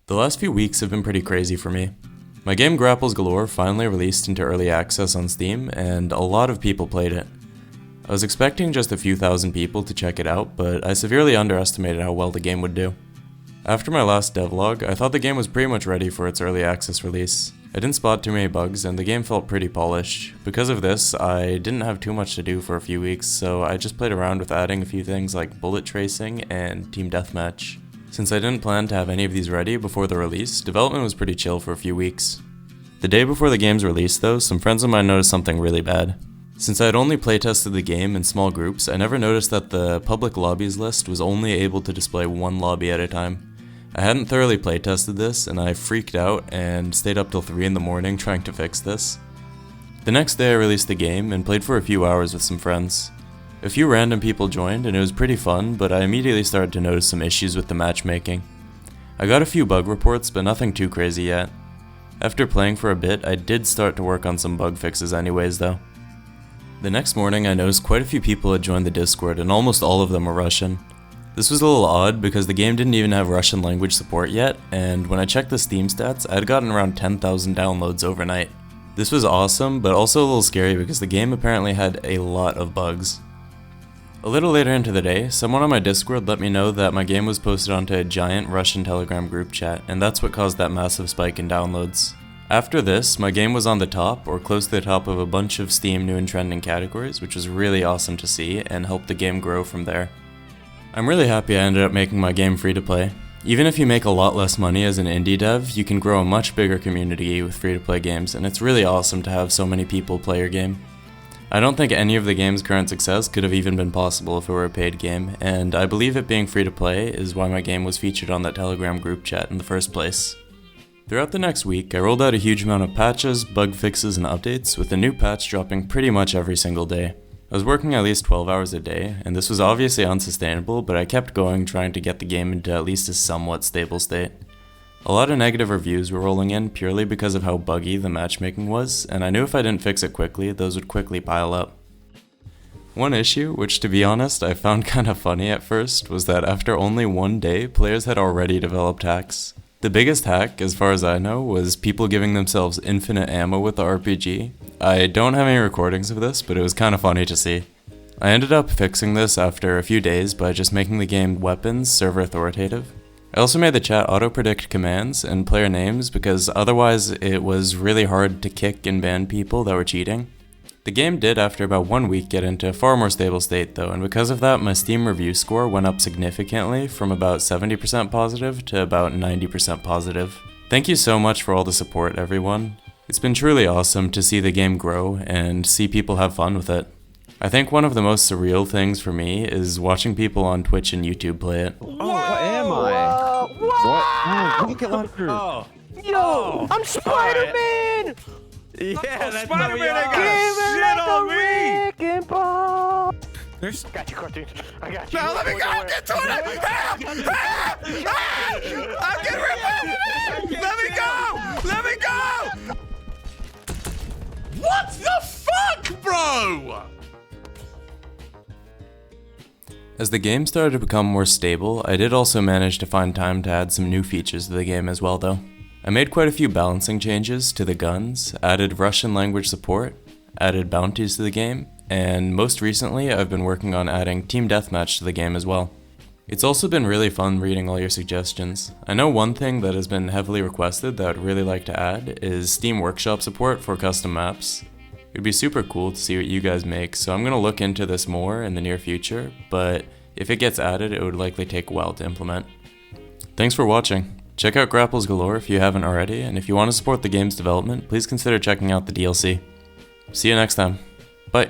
The last few weeks have been pretty crazy for me. My game Grapples Galore finally released into early access on Steam, and a lot of people played it. I was expecting just a few thousand people to check it out, but I severely underestimated how well the game would do. After my last devlog, I thought the game was pretty much ready for its early access release. I didn't spot too many bugs, and the game felt pretty polished. Because of this, I didn't have too much to do for a few weeks, so I just played around with adding a few things like bullet tracing and team deathmatch. Since I didn't plan to have any of these ready before the release, development was pretty chill for a few weeks. The day before the game's release though, some friends of mine noticed something really bad. Since I had only playtested the game in small groups, I never noticed that the public lobbies list was only able to display one lobby at a time. I hadn't thoroughly playtested this, and I freaked out and stayed up till 3 in the morning trying to fix this. The next day I released the game and played for a few hours with some friends. A few random people joined and it was pretty fun, but I immediately started to notice some issues with the matchmaking. I got a few bug reports, but nothing too crazy yet. After playing for a bit, I did start to work on some bug fixes anyways though. The next morning I noticed quite a few people had joined the Discord and almost all of them were Russian. This was a little odd because the game didn't even have Russian language support yet, and when I checked the Steam stats, I had gotten around 10,000 downloads overnight. This was awesome, but also a little scary because the game apparently had a lot of bugs. A little later into the day, someone on my Discord let me know that my game was posted onto a giant Russian Telegram group chat, and that's what caused that massive spike in downloads. After this, my game was on the top, or close to the top of a bunch of Steam new and trending categories, which was really awesome to see, and helped the game grow from there. I'm really happy I ended up making my game free to play. Even if you make a lot less money as an indie dev, you can grow a much bigger community with free to play games, and it's really awesome to have so many people play your game. I don't think any of the game's current success could have even been possible if it were a paid game, and I believe it being free to play is why my game was featured on that Telegram group chat in the first place. Throughout the next week, I rolled out a huge amount of patches, bug fixes, and updates, with a new patch dropping pretty much every single day. I was working at least 12 hours a day, and this was obviously unsustainable, but I kept going trying to get the game into at least a somewhat stable state. A lot of negative reviews were rolling in purely because of how buggy the matchmaking was, and I knew if I didn't fix it quickly, those would quickly pile up. One issue, which to be honest I found kinda funny at first, was that after only one day, players had already developed hacks. The biggest hack, as far as I know, was people giving themselves infinite ammo with the RPG. I don't have any recordings of this, but it was kinda funny to see. I ended up fixing this after a few days by just making the game weapons server authoritative. I also made the chat auto-predict commands and player names because otherwise it was really hard to kick and ban people that were cheating. The game did after about 1 week get into a far more stable state though, and because of that my Steam review score went up significantly from about 70% positive to about 90% positive. Thank you so much for all the support everyone. It's been truly awesome to see the game grow and see people have fun with it. I think one of the most surreal things for me is watching people on Twitch and YouTube play it. Oh, what am I? What? Oh, rocket launcher. Oh. Yo, I'm Spider-Man! Yeah, that's Spider-Man, I got shit on me! There's... I got you, cartoons. I got you. No, let me go! Get to it! Help! I'm getting revived! Let me go! Let me go! What the fuck, bro? As the game started to become more stable, I did also manage to find time to add some new features to the game as well though. I made quite a few balancing changes to the guns, added Russian language support, added bounties to the game, and most recently I've been working on adding team deathmatch to the game as well. It's also been really fun reading all your suggestions. I know one thing that has been heavily requested that I'd really like to add is Steam Workshop support for custom maps. It'd be super cool to see what you guys make, so I'm gonna look into this more in the near future, but if it gets added, it would likely take a while to implement. Thanks for watching. Check out Grapples Galore if you haven't already, and if you want to support the game's development, please consider checking out the DLC. See you next time. Bye.